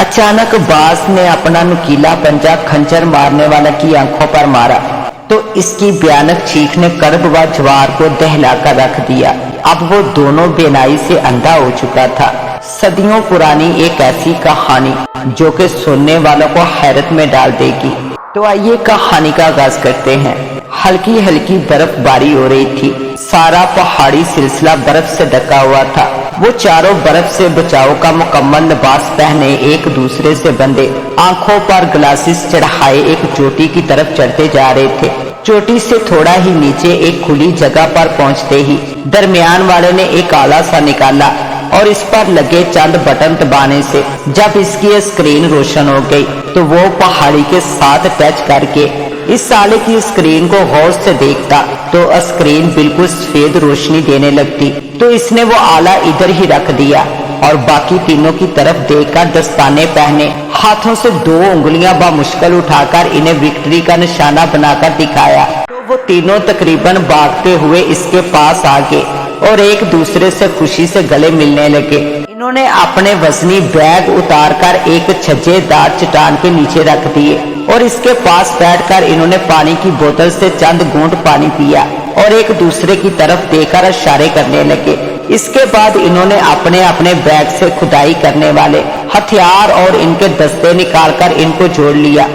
अचानक बाज ने अपना नुकीला पंजा खंजर मारने वाला की आंखों पर मारा तो इसकी भयानक चीख ने कर्ब व ज्वार को दहलाकर रख दिया। अब वो दोनों बेनाई से अंधा हो चुका था। सदियों पुरानी एक ऐसी कहानी जो कि सुनने वालों को हैरत में डाल देगी। तो आइए कहानी का आगाज करते हैं। हल्की हल्की बर्फबारी हो रही थी। सारा पहाड़ी सिलसिला बर्फ से ढका हुआ था। वो चारों बर्फ से बचाव का मुकम्मल लिबास पहने एक दूसरे से बंधे आंखों पर ग्लासेस चढ़ाए एक चोटी की तरफ चढ़ते जा रहे थे। चोटी से थोड़ा ही नीचे एक खुली जगह पर पहुंचते ही दरमियान वाले ने एक आला सा निकाला और इस पर लगे चंद बटन दबाने से जब इसकी स्क्रीन रोशन हो गई तो वो पहाड़ी के साथ टच करके इस आले की स्क्रीन को गौर से देखता तो स्क्रीन बिल्कुल सफेद रोशनी देने लगती। तो इसने वो आला इधर ही रख दिया और बाकी तीनों की तरफ देखकर दस्ताने पहने हाथों से 2 उंगलियां बामुश्किल उठाकर इन्हें विक्ट्री का निशाना बनाकर दिखाया। तो वो तीनों तकरीबन भागते हुए इसके पास आ गए और एक दूसरे से खुशी से गले मिलने लगे। इन्होंने अपने वजनी बैग उतारकर एक छज्जेदार चट्टान के नीचे रख दिए और इसके पास बैठकर इन्होंने पानी की बोतल से चंद घूंट पानी पिया और एक दूसरे की तरफ देखकर इशारे करने लगे। इसके बाद इन्होंने अपने अपने बैग से खुदाई करने वाले हथियार और इनके दस्ते निकालकर इनको जोड़ लिया।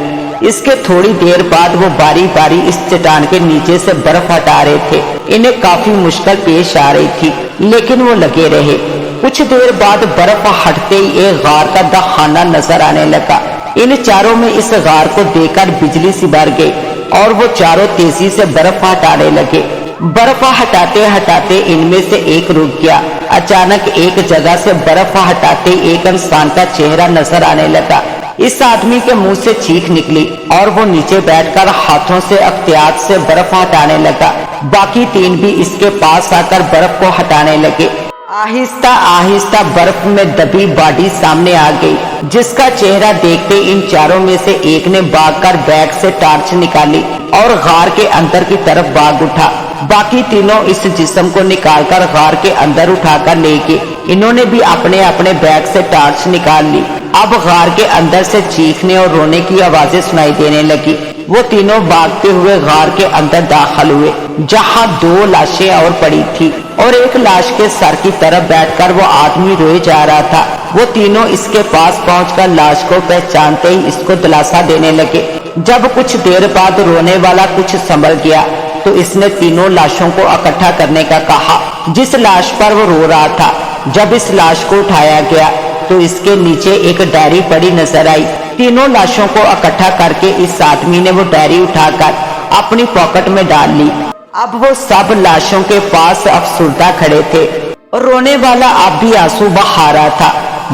इसके थोड़ी देर बाद वो बारी बारी इस चट्टान के नीचे से बर्फ हटा रहे थे। इन्हें काफी मुश्किल पेश आ रही थी लेकिन वो लगे रहे। कुछ देर बाद बर्फ हटते ही एक गार का दहाना नजर आने लगा। इन चारों में इस गार को देखकर बिजली सी भर गई और वो चारों तेजी से बर्फ हटाने लगे। बर्फ हटाते हटाते इनमें से एक रुक गया। अचानक एक जगह से बर्फ हटाते एक इंसान का चेहरा नजर आने लगा। इस आदमी के मुंह से चीख निकली और वो नीचे बैठकर हाथों से अख्तियात से बर्फ हटाने लगा। बाकी 3 भी इसके पास आकर बर्फ को हटाने लगे। आहिस्ता आहिस्ता बर्फ में दबी बॉडी सामने आ गई जिसका चेहरा देखते इन चारों में से एक ने भागकर बैग से टार्च निकाली और गार के अंदर की तरफ भाग उठा। बाकी तीनों इस जिस्म को निकालकर गार के अंदर उठाकर ले गए। इन्होंने भी अपने अपने बैग से टार्च निकाल ली। अब गार के अंदर से चीखने और रोने की आवाजें सुनाई देने लगी। वो तीनों भागते हुए गार के अंदर दाखिल हुए जहां 2 लाशें और पड़ी थी और एक लाश के सर की तरफ बैठकर वो आदमी रोए जा रहा था। वो तीनों इसके पास पहुंचकर लाश को पहचानते ही इसको दिलासा देने लगे। जब कुछ देर बाद रोने वाला कुछ संभल गया तो इसने तीनों लाशों को इकट्ठा करने का कहा जिस लाश पर वो रो रहा था। जब इस लाश को उठाया गया तो इसके नीचे एक डायरी पड़ी नजर आई। तीनों लाशों को इकट्ठा करके इस आदमी ने वो डायरी उठाकर अपनी पॉकेट में डाल ली। अब वो सब लाशों के पास अफसुर्दा खड़े थे और रोने वाला अब भी आंसू बहा रहा था।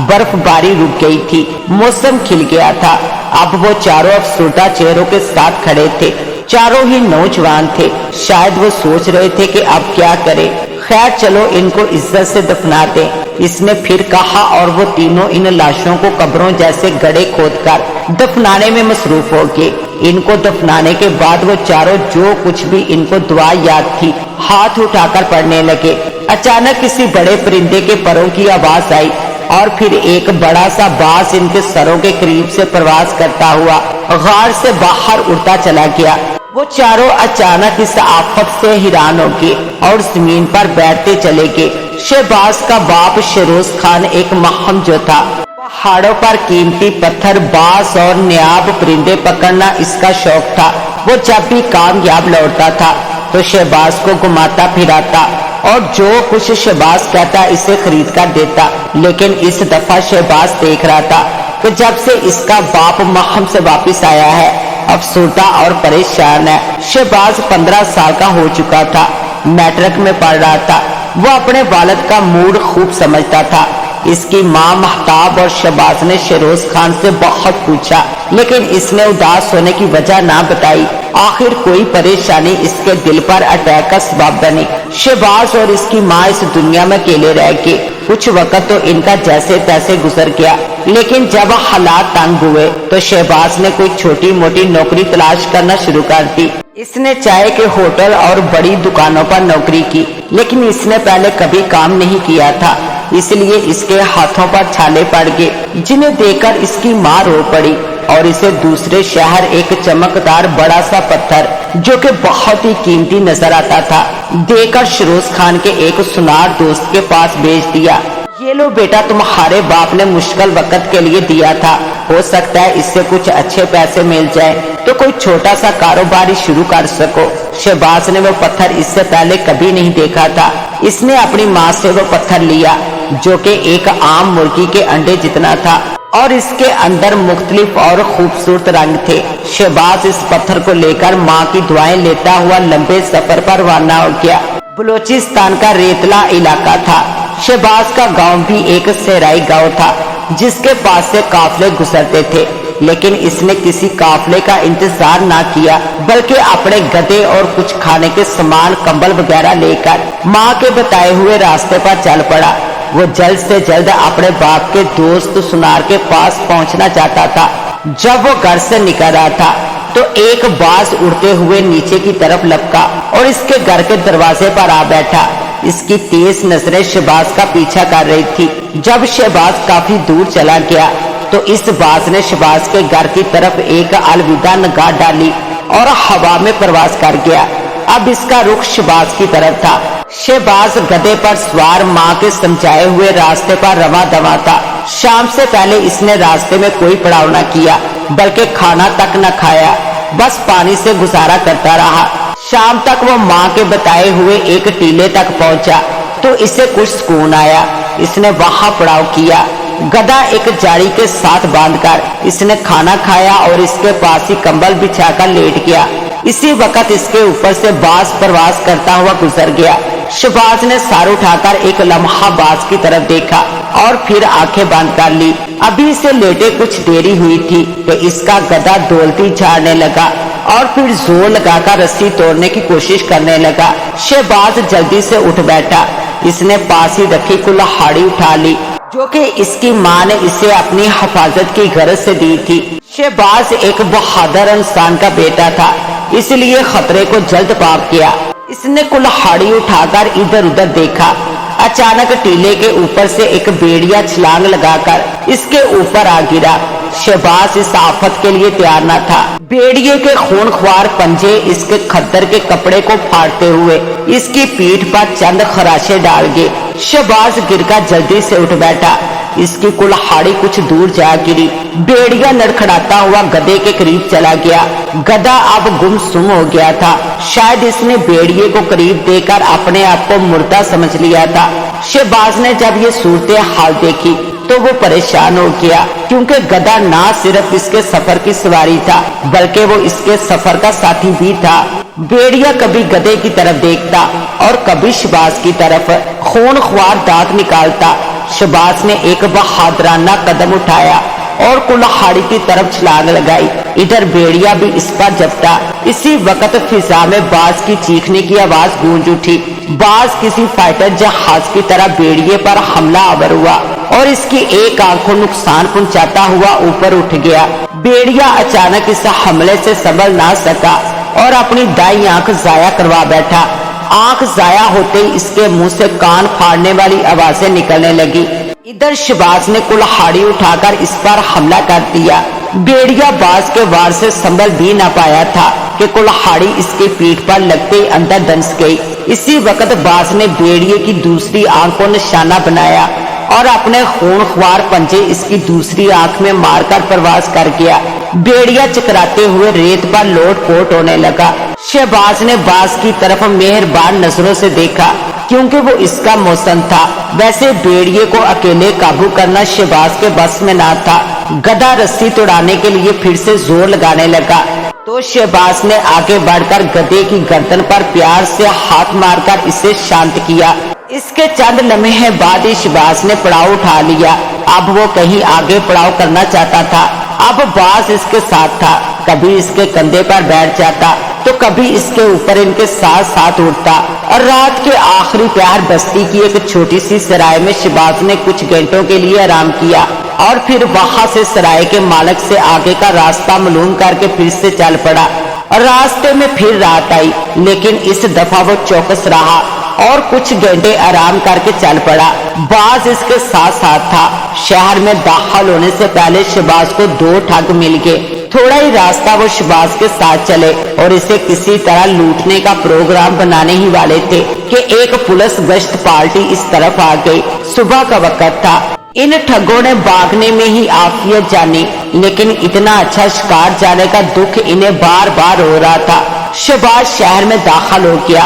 बर्फबारी रुक गई थी, मौसम खिल गया था। अब वो चारों अफसुर्दा चेहरों के साथ खड़े थे। चारों ही नौजवान थे। शायद वो सोच रहे थे कि अब क्या करें। खैर चलो इनको इज्जत से दफना दें, इसने फिर कहा और वो तीनों इन लाशों को कब्रों जैसे गड्ढे खोदकर दफनाने में मसरूफ हो गए। इनको दफनाने के बाद वो चारों जो कुछ भी इनको दुआ याद थी हाथ उठाकर पढ़ने लगे। अचानक किसी बड़े परिंदे के परों की आवाज आई और फिर एक बड़ा सा बाज इनके सरों के करीब से प्रवास करता हुआ गार से बाहर उड़ता चला गया। वो चारों अचानक इस आफत से हैरान हो गए और जमीन पर बैठते चले गए। शहबाज का बाप शेरोज खान एक महम जो था। पहाड़ों पर कीमती पत्थर, बाज और नायाब परिंदे पकड़ना इसका शौक था। वो जब भी कामयाब लौटता था तो शहबाज को घुमाता फिराता और जो कुछ शहबाज कहता इसे खरीद कर देता। लेकिन इस दफा शहबाज देख रहा था कि जब से इसका बाप महम से वापस आया है अफसुर्दा और परेशान है। शहबाज 15 साल का हो चुका था, मैट्रिक में पढ़ रहा था। वो अपने वालिद का मूड खूब समझता था। इसकी माँ महताब और शहबाज ने शेरोज खान से बहुत पूछा लेकिन इसने उदास होने की वजह ना बताई। आखिर कोई परेशानी इसके दिल पर अटैक का सबब बनी। शहबाज और इसकी माँ इस दुनिया में अकेले रह गए। कुछ वक्त तो इनका जैसे तैसे गुजर गया लेकिन जब हालात तंग हुए तो शहबाज ने कोई छोटी मोटी नौकरी तलाश करना शुरू कर दी। इसने चाय के होटल और बड़ी दुकानों पर नौकरी की लेकिन इसने पहले कभी काम नहीं किया था। इसलिए इसके हाथों पर छाले पड़ गए, जिन्हें देखकर इसकी मां रो पड़ी और इसे दूसरे शहर एक चमकदार बड़ा सा पत्थर जो कि बहुत ही कीमती नजर आता था देकर शिरोज खान के एक सुनार दोस्त के पास भेज दिया। ये लो बेटा, तुम्हारे बाप ने मुश्किल वक्त के लिए दिया था, हो सकता है इससे कुछ अच्छे पैसे मिल जाए तो कोई छोटा सा कारोबार शुरू कर सको। शहबाज ने वो पत्थर इससे पहले कभी नहीं देखा था। इसने अपनी माँ से वो पत्थर लिया जो कि एक आम मुर्गी के अंडे जितना था और इसके अंदर मुख्तलिफ और खूबसूरत रंग थे। शहबाज इस पत्थर को लेकर माँ की दुआएं लेता हुआ लंबे सफर पर रवाना हो गया। बलूचिस्तान का रेतला इलाका था। शहबाज का गांव भी एक सहराई गांव था जिसके पास से काफले गुजरते थे, लेकिन इसने किसी काफले का इंतजार ना किया बल्कि अपने गधे और कुछ खाने के सामान कंबल वगैरह लेकर माँ के बताए हुए रास्ते पर चल पड़ा। वो जल्द से जल्द अपने बाप के दोस्त सुनार के पास पहुंचना चाहता था। जब वो घर से निकल रहा था तो एक बाज उड़ते हुए नीचे की तरफ लपका और इसके घर के दरवाजे पर आ बैठा। इसकी तेज नजरें शहबाज का पीछा कर रही थी। जब शहबाज काफी दूर चला गया तो इस बाज ने शहबाज के घर की तरफ एक अलविदा निगाह डाली और हवा में प्रवास कर गया। अब इसका रुख शहबाज की तरफ था। शहबाज गधे पर सवार माँ के समझाए हुए रास्ते पर रवा दवा था। शाम से पहले इसने रास्ते में कोई पड़ाव न किया बल्कि खाना तक न खाया, बस पानी से गुजारा करता रहा। शाम तक वो माँ के बताए हुए एक टीले तक पहुंचा तो इसे कुछ सुकून आया। इसने वहां पड़ाव किया। गधा एक जाड़ी के साथ बांधकर इसने खाना खाया और इसके पास ही कंबल बिछाकर लेट गया। इसी वक्त इसके ऊपर से बाज प्रवास करता हुआ गुजर गया। शहबाज ने सर उठाकर एक लम्हा बाज की तरफ देखा और फिर आंखें बंद कर ली। अभी इसे लेटे कुछ देरी हुई थी कि इसका गधा दौलती झाड़ने लगा और फिर जोर लगाकर रस्सी तोड़ने की कोशिश करने लगा। शहबाज जल्दी से उठ बैठा। इसने पास ही रखी कुल्हाड़ी उठा ली जो कि इसकी माँ ने इसे अपनी हिफाजत की गरज से दी थी। शहबाज एक बहादुर इंसान का बेटा था, इसलिए खतरे को जल्द पाप किया। इसने कुल्हाड़ी उठाकर इधर उधर देखा। अचानक टीले के ऊपर से एक भेड़िया छलांग लगाकर इसके ऊपर आ गिरा। शहबाज इस आफत के लिए तैयार न था। भेड़िए के खूनख्वार पंजे इसके खद्दर के कपड़े को फाड़ते हुए इसकी पीठ पर चंद खराशे डाल गए। शहबाज गिरकर जल्दी से उठ बैठा। इसकी कुल्हाड़ी कुछ दूर जा गिरी। भेड़िया लड़खड़ाता हुआ गधे के करीब चला गया। गधा अब गुमसुम हो गया था। शायद इसने भेड़िए को करीब देखकर अपने आप को मुर्दा समझ लिया था। शहबाज ने जब ये सूरत हाल देखी तो वो परेशान हो गया, क्योंकि गधा ना सिर्फ इसके सफर की सवारी था बल्कि वो इसके सफर का साथी भी था। भेड़िया कभी गधे की तरफ देखता और कभी शहबाज की तरफ खूनख्वार दांत निकालता। शहबाज ने एक बहादुराना कदम उठाया और कुल्हाड़ी की तरफ छलांग लगाई। इधर भेड़िया भी इस पर झपटा। इसी वक्त फिजा में बाज की चीखने की आवाज गूंज उठी। बाज किसी फाइटर जहाज की तरह भेड़िए पर हमला आवर हुआ और इसकी एक आंख को नुकसान पहुंचाता हुआ ऊपर उठ गया। भेड़िया अचानक इस हमले से संभल ना सका और अपनी दाई आंख जाया करवा बैठा। आंख जाया होते ही इसके मुंह से कान फाड़ने वाली आवाजें निकलने लगी। इधर शहबाज ने कुल्हाड़ी उठाकर इस पर हमला कर दिया। भेड़िया बाज के वार से संभल भी न पाया था कि कुल्हाड़ी इसकी पीठ पर लगते ही अंदर दंस गई। इसी वक्त बाज ने भेड़िए की दूसरी आंख को निशाना बनाया और अपने खूनख्वार पंजे इसकी दूसरी आंख में मारकर प्रवास कर गया। भेड़िया चकराते हुए रेत पर लोट पोट होने लगा। शहबाज ने बाज की तरफ मेहरबान नजरों से देखा, क्योंकि वो इसका मौसम था। वैसे भेड़िए को अकेले काबू करना शहबाज के बस में ना था। गधा रस्सी तोड़ाने के लिए फिर से जोर लगाने लगा तो शहबाज ने आगे बढ़कर गधे की गर्दन पर प्यार से हाथ मारकर इसे शांत किया। इसके चंद लम्हे बाद ही शहबाज ने पड़ाव उठा लिया। अब वो कहीं आगे पड़ाव करना चाहता था। अब बाज इसके साथ था। कभी इसके कंधे पर बैठ जाता तो कभी इसके ऊपर इनके साथ साथ उड़ता। और रात के आखिरी पहर बस्ती की एक छोटी सी सराय में शहबाज ने कुछ घंटों के लिए आराम किया और फिर वहां से सराय के मालिक से आगे का रास्ता मालूम करके फिर से चल पड़ा। और रास्ते में फिर रात आई, लेकिन इस दफा वो चौकस रहा और कुछ घंटे आराम करके चल पड़ा। बाज इसके साथ साथ था। शहर में दाखिल होने से पहले शहबाज को 2 ठग मिल गए। थोड़ा ही रास्ता वो शहबाज के साथ चले और इसे किसी तरह लूटने का प्रोग्राम बनाने ही वाले थे कि एक पुलिस गश्त पार्टी इस तरफ आ गई। सुबह का वक्त था। इन ठगों ने भागने में ही आफियत जानी, लेकिन इतना अच्छा शिकार जाने का दुख इन्हें बार बार हो रहा था। शहबाज शहर में दाखिल हो गया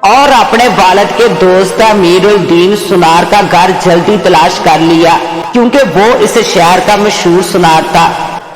और अपने वालिद के दोस्त अमीरुद्दीन सुनार का घर जल्दी तलाश कर लिया, क्योंकि वो इस शहर का मशहूर सुनार था।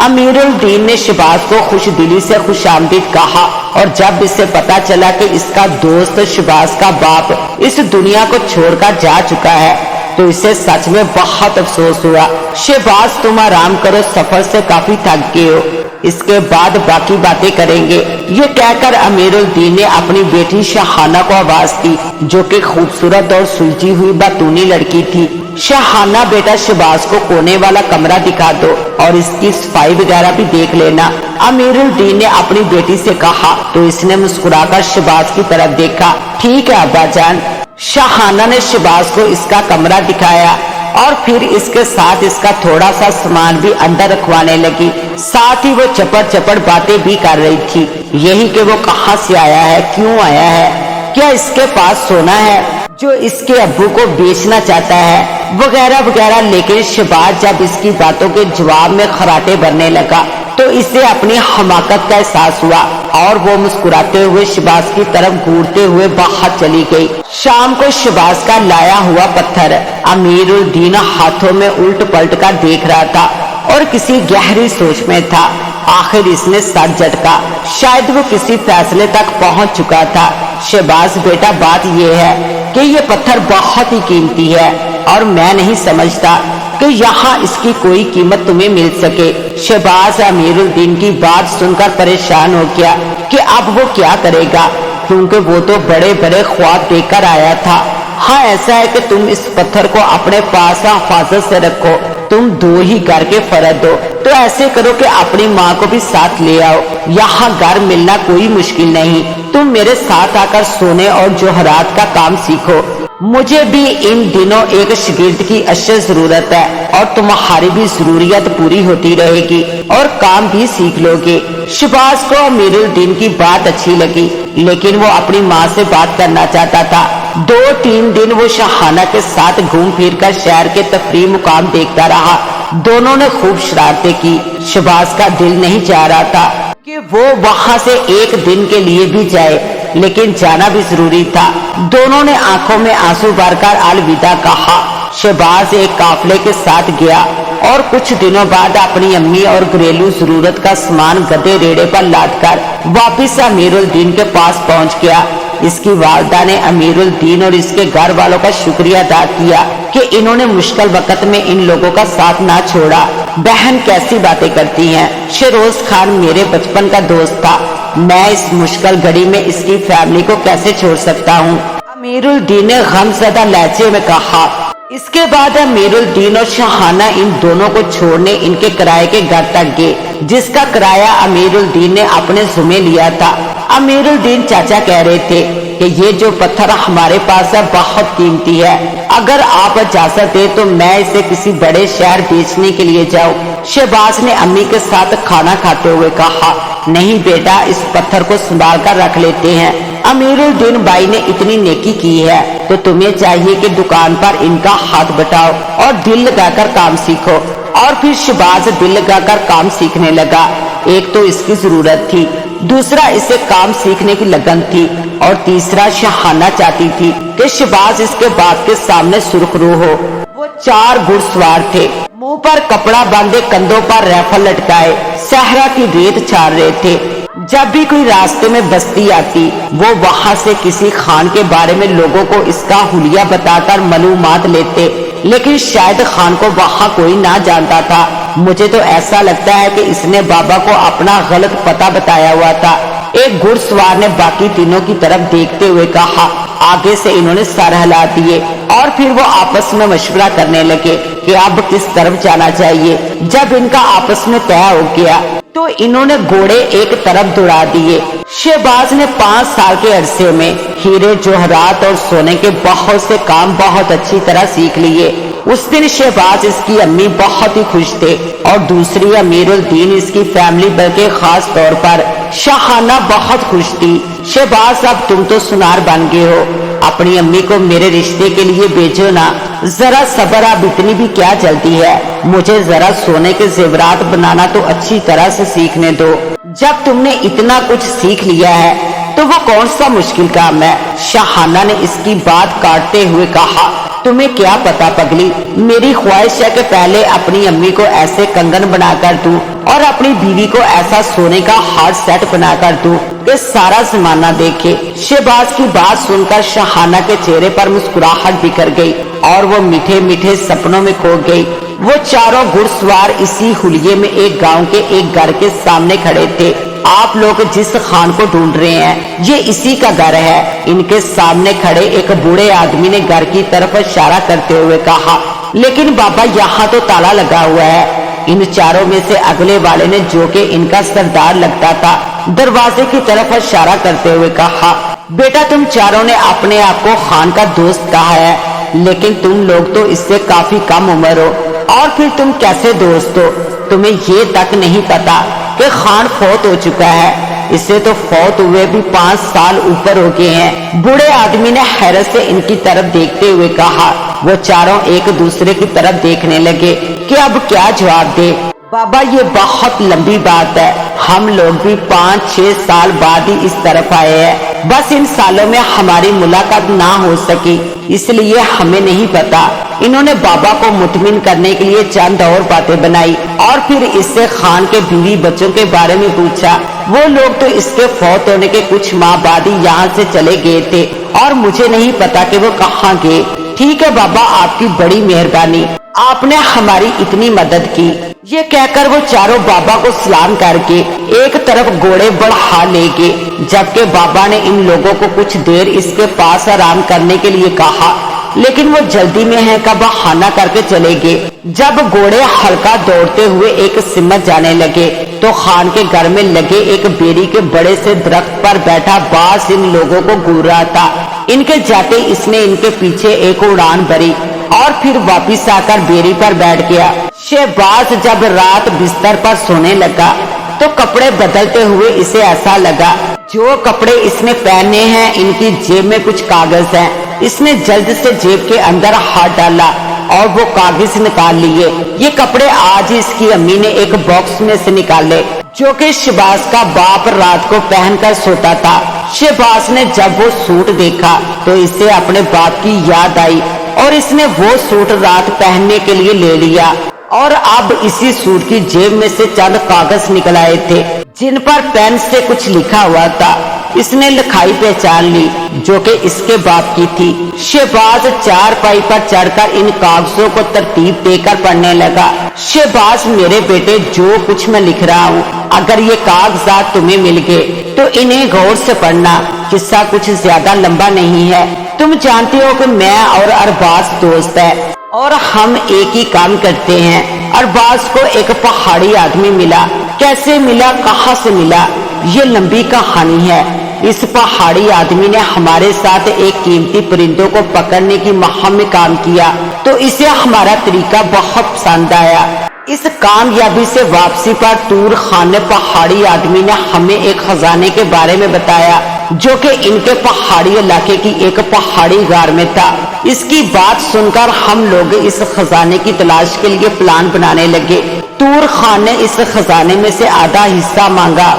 अमीरुद्दीन ने शहबाज को खुश दिली से खुशामदीद कहा और जब इसे पता चला कि इसका दोस्त शहबाज का बाप इस दुनिया को छोड़कर जा चुका है तो इसे सच में बहुत अफसोस हुआ। शहबाज तुम आराम करो, सफर से काफी थक गए हो, इसके बाद बाकी बातें करेंगे। ये कहकर अमीरुद्दीन ने अपनी बेटी शाहाना को आवाज दी, जो कि खूबसूरत और सुलझी हुई बतूनी लड़की थी। शाहाना बेटा, शहबाज को कोने वाला कमरा दिखा दो और इसकी सफाई वगैरह भी देख लेना। अमीरुद्दीन ने अपनी बेटी से कहा तो इसने मुस्कुराकर शहबाज की तरफ देखा। ठीक है अब्बा जान। शाहाना ने शहबाज को इसका कमरा दिखाया और फिर इसके साथ इसका थोड़ा सा सामान भी अंदर रखवाने लगी। साथ ही वो चपड़ चपड़ बातें भी कर रही थी, यही कि वो कहाँ से आया है, क्यों आया है, क्या इसके पास सोना है जो इसके अब्बू को बेचना चाहता है, वगैरह वगैरह। लेकिन शहबाज जब इसकी बातों के जवाब में खराटे भरने लगा तो इसे अपनी हमाकत का एहसास हुआ और वो मुस्कुराते हुए शहबाज की तरफ घूरते हुए बाहर चली गई। शाम को शहबाज का लाया हुआ पत्थर अमीरुद्दीन हाथों में उल्ट पलट कर देख रहा था और किसी गहरी सोच में था। आखिर इसने सर झटका, शायद वो किसी फैसले तक पहुंच चुका था। शहबाज बेटा, बात यह है कि ये पत्थर बहुत ही कीमती है और मैं नहीं समझता कि यहाँ इसकी कोई कीमत तुम्हें मिल सके। शहबाज अमीरुद्दीन की बात सुनकर परेशान हो गया कि अब वो क्या करेगा, क्योंकि वो तो बड़े बड़े ख्वाब देकर आया था। हाँ, ऐसा है कि तुम इस पत्थर को अपने पास हिफाजत से रखो, तुम 2 ही घर के फर्द हो, तो ऐसे करो कि अपनी माँ को भी साथ ले आओ। यहाँ घर मिलना कोई मुश्किल नहीं, तुम मेरे साथ आकर सोने और जोहरात का काम सीखो। मुझे भी इन दिनों एक शागिर्द की अशद जरूरत है और तुम्हारी भी जरूरियत पूरी होती रहेगी और काम भी सीख लोगे। शहबाज को अमीरुद्दीन की बात अच्छी लगी, लेकिन वो अपनी माँ से बात करना चाहता था। 2-3 दिन वो शाहाना के साथ घूम फिर कर शहर के तफरीह मुकाम देखता रहा। दोनों ने खूब शरारतें की। शहबाज का दिल नहीं चाह रहा था कि वो वहाँ से एक दिन के लिए भी जाए, लेकिन जाना भी जरूरी था। दोनों ने आंखों में आंसू भरकर अलविदा कहा। शहबाज एक काफले के साथ गया और कुछ दिनों बाद अपनी अम्मी और घरेलू जरूरत का सामान गधे रेड़े पर लादकर वापिस अमीरुद्दीन के पास पहुंच गया। इसकी वालिदा ने अमीरुद्दीन और इसके घर वालों का शुक्रिया अदा किया कि इन्होंने मुश्किल वक्त में इन लोगों का साथ ना छोड़ा। बहन कैसी बातें करती हैं, शेरोज खान मेरे बचपन का दोस्त था, मैं इस मुश्किल घड़ी में इसकी फैमिली को कैसे छोड़ सकता हूँ, अमीरुद्दीन ने गमज़दा लहजे में कहा। इसके बाद अमीरुद्दीन और शाहाना इन दोनों को छोड़ने इनके किराए के घर तक गए, जिसका किराया अमीरुद्दीन ने अपने ज़िम्मे लिया था। अमीरुद्दीन चाचा कह रहे थे कि ये जो पत्थर हमारे पास है बहुत कीमती है, अगर आप इजाजत दे तो मैं इसे किसी बड़े शहर बेचने के लिए जाऊं। शहबाज ने अम्मी के साथ खाना खाते हुए कहा, नहीं बेटा, इस पत्थर को संभाल कर रख लेते हैं। अमीरुद्दीन भाई ने इतनी नेकी की है तो तुम्हें चाहिए कि दुकान पर इनका हाथ बटाओ और दिल लगाकर काम सीखो। और फिर शहबाज दिल लगाकर काम सीखने लगा। एक तो इसकी जरूरत थी, दूसरा इसे काम सीखने की लगन थी और तीसरा शाहाना चाहती थी कि शहबाज इसके बाप के सामने सुरखरू हो। वो 4 घुड़सवार थे, मुंह पर कपड़ा बांधे, कंधों पर राइफल लटकाए, सहरा की रेत छाड़ रहे थे। जब भी कोई रास्ते में बस्ती आती वो वहाँ से किसी खान के बारे में लोगों को इसका हुलिया बताकर मालूमात लेते, लेकिन शायद खान को वहाँ कोई ना जानता था। मुझे तो ऐसा लगता है कि इसने बाबा को अपना गलत पता बताया हुआ था। एक घुड़सवार ने बाकी तीनों की तरफ देखते हुए कहा। आगे से इन्होंने सर हिला दिए और फिर वो आपस में मशवरा करने लगे कि अब किस तरफ जाना चाहिए। जब इनका आपस में तय हो गया तो इन्होंने घोड़े एक तरफ दौड़ा दिए। शहबाज ने 5 साल के अरसे में हीरे जवाहरात और सोने के बहुत से काम बहुत अच्छी तरह सीख लिए। उस दिन शहबाज इसकी अम्मी बहुत ही खुश थे और दूसरी अमीरुल दीन इसकी फैमिली बल्कि खास तौर पर शाहाना बहुत खुश थी। शहबाज अब तुम तो सुनार बन गए हो, अपनी अम्मी को मेरे रिश्ते के लिए भेजो ना। जरा सब्र, अब इतनी भी क्या जल्दी है, मुझे जरा सोने के जेवरात बनाना तो अच्छी तरह से सीखने दो। जब तुमने इतना कुछ सीख लिया है तो वो कौन सा मुश्किल काम है। शाहाना ने इसकी बात काटते हुए कहा, तुम्हें क्या पता पगली, मेरी ख्वाहिश है कि पहले अपनी अम्मी को ऐसे कंगन बनाकर दूं और अपनी बीवी को ऐसा सोने का हार सेट बनाकर दूं कि सारा जमाना देखे। शहबाज की बात सुनकर शाहाना के चेहरे पर मुस्कुराहट बिखर गई और वो मीठे मीठे सपनों में खो गई। वो चारों घुड़सवार इसी हुलिये में एक गांव के एक घर के सामने खड़े थे। आप लोग जिस खान को ढूंढ रहे हैं ये इसी का घर है। इनके सामने खड़े एक बूढ़े आदमी ने घर की तरफ इशारा करते हुए कहा, लेकिन बाबा यहाँ तो ताला लगा हुआ है। इन चारों में से अगले वाले ने, जो कि इनका सरदार लगता था, दरवाजे की तरफ इशारा करते हुए कहा, बेटा तुम चारों ने अपने आप को खान का दोस्त कहा है, लेकिन तुम लोग तो इससे काफी कम उम्र हो और फिर तुम कैसे दोस्त हो। तुम्हें ये तक नहीं पता कि खान फौत हो चुका है, इससे तो फौत हुए भी 5 साल ऊपर हो गए हैं। बूढ़े आदमी ने हैरत से इनकी तरफ देखते हुए कहा। वो चारों एक दूसरे की तरफ देखने लगे कि अब क्या जवाब दे। बाबा ये बहुत लंबी बात है, हम लोग भी 5-6 साल बाद ही इस तरफ आए हैं, बस इन सालों में हमारी मुलाकात ना हो सकी इसलिए हमें नहीं पता। इन्होंने बाबा को मुतमिन करने के लिए चंद और बातें बनाई और फिर इससे खान के बीवी बच्चों के बारे में पूछा। वो लोग तो इसके फौत होने के कुछ माह बाद ही यहाँ से चले गए थे और मुझे नहीं पता कि वो कहाँ गए। ठीक है बाबा, आपकी बड़ी मेहरबानी, आपने हमारी इतनी मदद की। ये कहकर वो चारों बाबा को सलाम करके एक तरफ घोड़े बढ़ा ले गए, जबकि बाबा ने इन लोगों को कुछ देर इसके पास आराम करने के लिए कहा, लेकिन वो जल्दी में है का बहाना करके चले गए। जब घोड़े हल्का दौड़ते हुए एक सिमत जाने लगे तो खान के घर में लगे एक बेरी के बड़े से दरख्त पर बैठा बास इन लोगों को घूर रहा था। इनके जाते इसने इनके पीछे एक उड़ान भरी और फिर वापिस आकर बेरी पर बैठ गया। शहबाज जब रात बिस्तर पर सोने लगा तो कपड़े बदलते हुए इसे ऐसा लगा जो कपड़े इसने पहने हैं इनकी जेब में कुछ कागज हैं। इसने जल्द से जेब के अंदर हाथ डाला और वो कागज निकाल लिए। ये कपड़े आज इसकी अम्मी ने एक बॉक्स में से निकाले जो कि शहबाज का बाप रात को पहनकर सोता था। शहबाज ने जब वो सूट देखा तो इसे अपने बाप की याद आई और इसने वो सूट रात पहनने के लिए ले लिया और अब इसी सूट की जेब में से चंद कागज निकल आए थे जिन पर पेन से कुछ लिखा हुआ था। इसने लिखाई पहचान ली जो कि इसके बाप की थी। शहबाज चारपाई पर चढ़कर इन कागजों को तरतीब देकर पढ़ने लगा। शहबाज मेरे बेटे, जो कुछ मैं लिख रहा हूँ, अगर ये कागजात तुम्हें मिल गए तो इन्हें गौर से पढ़ना। किस्सा कुछ ज्यादा लंबा नहीं है। तुम जानते हो कि मैं और अरबाज दोस्त है और हम एक ही काम करते हैं। अरबाज को एक पहाड़ी आदमी मिला। कैसे मिला, कहाँ से मिला, ये लंबी कहानी है। इस पहाड़ी आदमी ने हमारे साथ एक कीमती परिंदों को पकड़ने की मुहिम में काम किया तो इसे हमारा तरीका बहुत पसंद आया। इस कामयाबी से वापसी पर तूर खान ने पहाड़ी आदमी ने हमें एक खजाने के बारे में बताया जो कि इनके पहाड़ी इलाके की एक पहाड़ी गार में था। इसकी बात सुनकर हम लोग इस खजाने की तलाश के लिए प्लान बनाने लगे। तूर खान ने इस खजाने में से आधा हिस्सा मांगा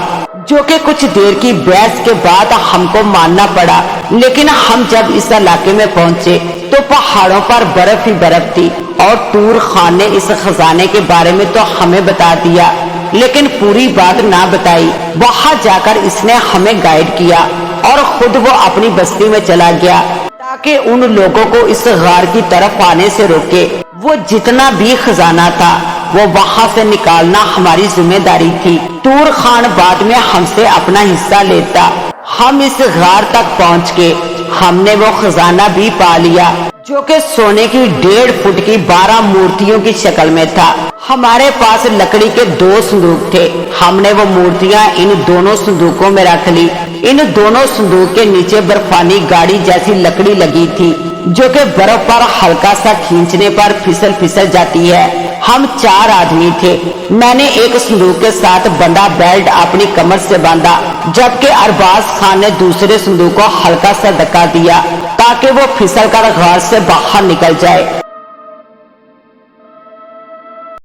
जो कि कुछ देर की बहस के बाद हमको मानना पड़ा। लेकिन हम जब इस इलाके में पहुंचे तो पहाड़ों पर बर्फ ही बर्फ थी और तूर खान ने इस खजाने के बारे में तो हमें बता दिया लेकिन पूरी बात ना बताई। वहां जाकर इसने हमें गाइड किया और खुद वो अपनी बस्ती में चला गया ताकि उन लोगों को इस गार की तरफ आने से रोके। वो जितना भी खजाना था वो वहां से निकालना हमारी जिम्मेदारी थी। तूर खान बाद में हमसे अपना हिस्सा लेता। हम इस गार तक पहुंच के हमने वो खजाना भी पा लिया जो कि सोने की 1.5 फुट की 12 मूर्तियों की शक्ल में था। हमारे पास लकड़ी के 2 संदूक थे। हमने वो मूर्तियां इन दोनों संदूकों में रख ली। इन दोनों संदूक के नीचे बर्फानी गाड़ी जैसी लकड़ी लगी थी, जो कि बर्फ पर हल्का सा खींचने पर फिसल जाती है। हम 4 आदमी थे। मैंने एक संदूक के साथ बंधा बेल्ट अपनी कमर से बांधा, जबकि अरबाज खान ने दूसरे संदूक को हल्का सा धक्का दिया ताकि वो फिसलकर घर से बाहर निकल जाए।